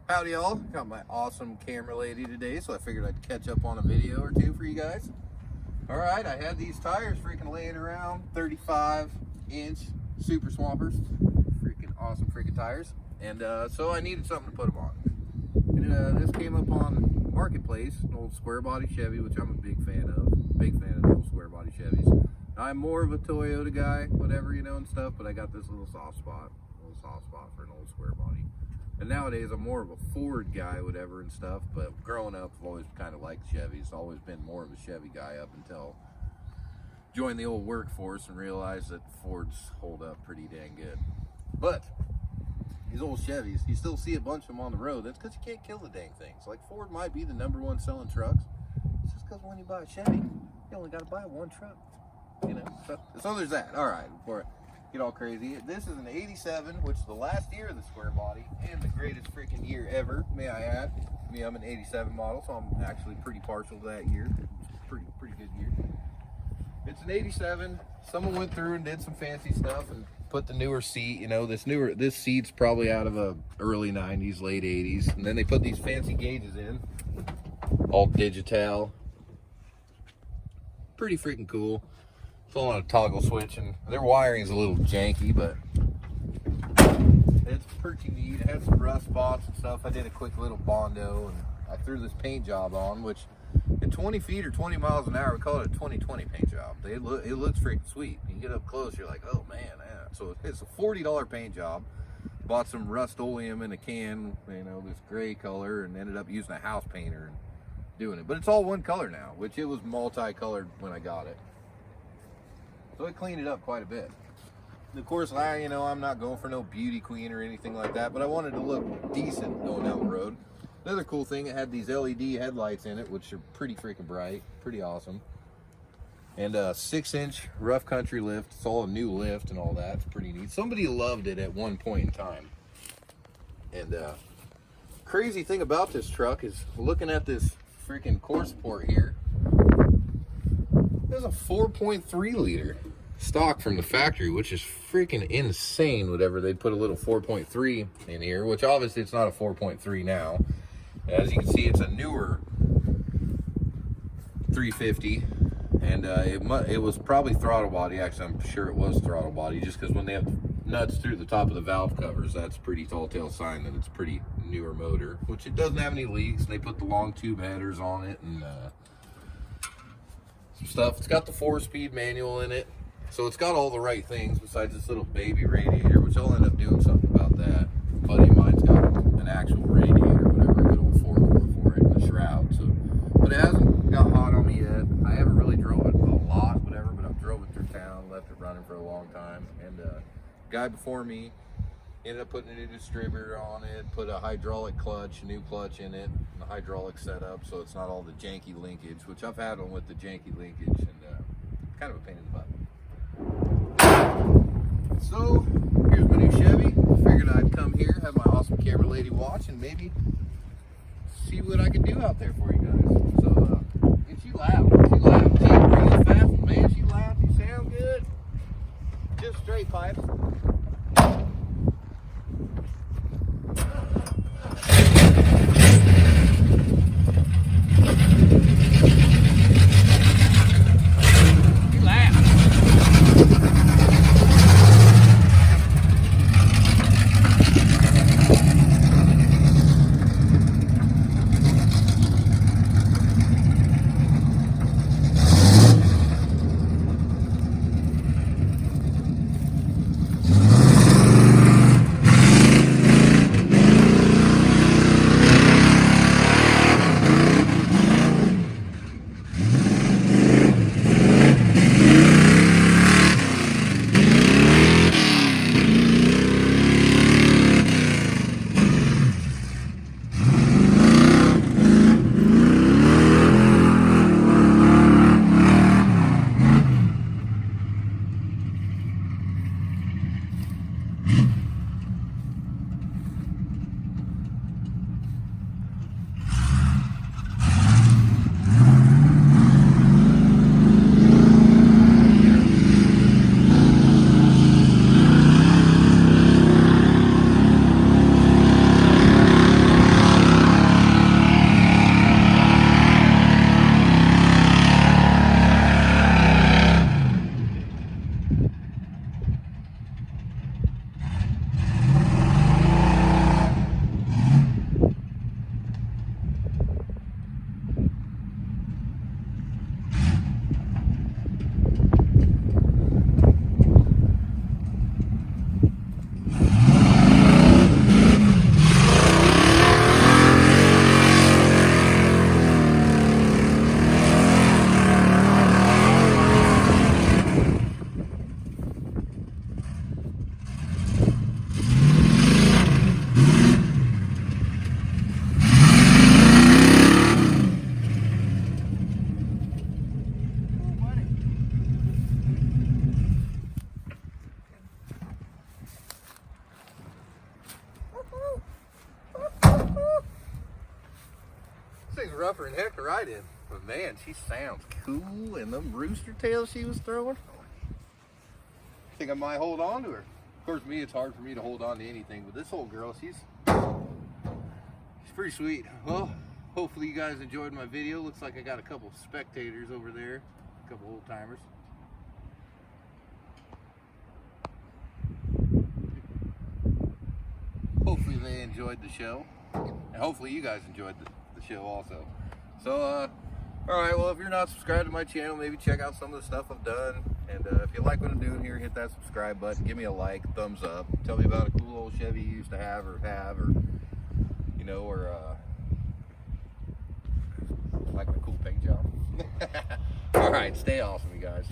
Howdy y'all, got my awesome camera lady today, so I figured I'd catch up on a video or two for you guys. Alright, I had these tires freaking laying around, 35-inch Super Swampers. Freaking awesome freaking tires. And so I needed something to put them on. And this came up on Marketplace, an old square body Chevy, which I'm a big fan of. Big fan of the old square body Chevys. I'm more of a Toyota guy, whatever, you know, and stuff, but I got this little soft spot for an old square body. And nowadays I'm more of a Ford guy, whatever, and stuff, but growing up I've always kind of liked Chevys. Always been more of a Chevy guy up until joined the old workforce and realized that Fords hold up pretty dang good. But these old Chevys, you still see a bunch of them on the road. That's because you can't kill the dang things. Like Ford might be the #1 selling trucks. It's just because when you buy a Chevy, you only got to buy one truck. You know, so there's that. All right, before I get all crazy, this is an 87, which is the last year of the square body and the greatest freaking year ever, may I add. I mean, I'm an 87 model, so I'm actually pretty partial to that year. It's a pretty good year. It's an 87. Someone went through and did some fancy stuff and put the newer seat. You know, this seat's probably out of a early 90s, late 80s, and then they put these fancy gauges in, all digital. Pretty freaking cool. It's all on a toggle switch, and their wiring's a little janky, but it's pretty neat. It had some rust spots and stuff. I did a quick little Bondo, and I threw this paint job on, which at 20 feet or 20 miles an hour, we call it a 20/20 paint job. It looks freaking sweet. You get up close, you're like, oh man, yeah. So it's a $40 paint job. Bought some Rust-Oleum in a can, you know, this gray color, and ended up using a house painter and doing it. But it's all one color now, which it was multicolored when I got it. So it cleaned it up quite a bit. And of course, I'm not going for no beauty queen or anything like that, but I wanted to look decent going down the road. Another cool thing, it had these LED headlights in it, which are pretty freaking bright, pretty awesome. And a 6-inch rough country lift. It's all a new lift and all that. It's pretty neat. Somebody loved it at one point in time. And crazy thing about this truck is looking at this freaking core support here. There's a 4.3 liter stock from the factory, which is freaking insane. Whatever, they put a little 4.3 in here, which obviously it's not a 4.3 now. As you can see, it's a newer 350, and it was probably throttle body. Actually, I'm sure it was throttle body, just because when they have nuts through the top of the valve covers, that's a pretty tall tale sign that it's a pretty newer motor, which it doesn't have any leaks. They put the long tube headers on it and some stuff. It's got the 4-speed manual in it, so it's got all the right things besides this little baby radiator, which I'll end up doing something about that. A buddy of mine's got an actual radiator, whatever, a good old 4-core for it, and a shroud. So, but it hasn't got hot on me yet. I haven't really drove it a lot, whatever, but I've drove it through town, left it running for a long time. And guy before me ended up putting a new distributor on it, put a hydraulic clutch, a new clutch in it, and a hydraulic setup, so it's not all the janky linkage, which I've had one with the janky linkage, and kind of a pain in the butt. So here's my new Chevy. Figured I'd come here, have my awesome camera lady watch, and maybe see what I can do out there for you guys. So and she laughed. She ain't really fast, man. She laughed. You sound good. Just straight pipes. thing's rougher than heck to ride in. But man, she sounds cool, and them rooster tails she was throwing. I think I might hold on to her. Of course, me, it's hard for me to hold on to anything, but this old girl, she's pretty sweet. Well, hopefully you guys enjoyed my video. Looks like I got a couple spectators over there, a couple old timers. Hopefully they enjoyed the show, and hopefully you guys enjoyed the show also. So, all right, well, if you're not subscribed to my channel, maybe check out some of the stuff I've done. And if you like what I'm doing here, hit that subscribe button, give me a like, thumbs up, tell me about a cool old Chevy you used to have, or you know, or like my cool paint job. All right, stay awesome, you guys.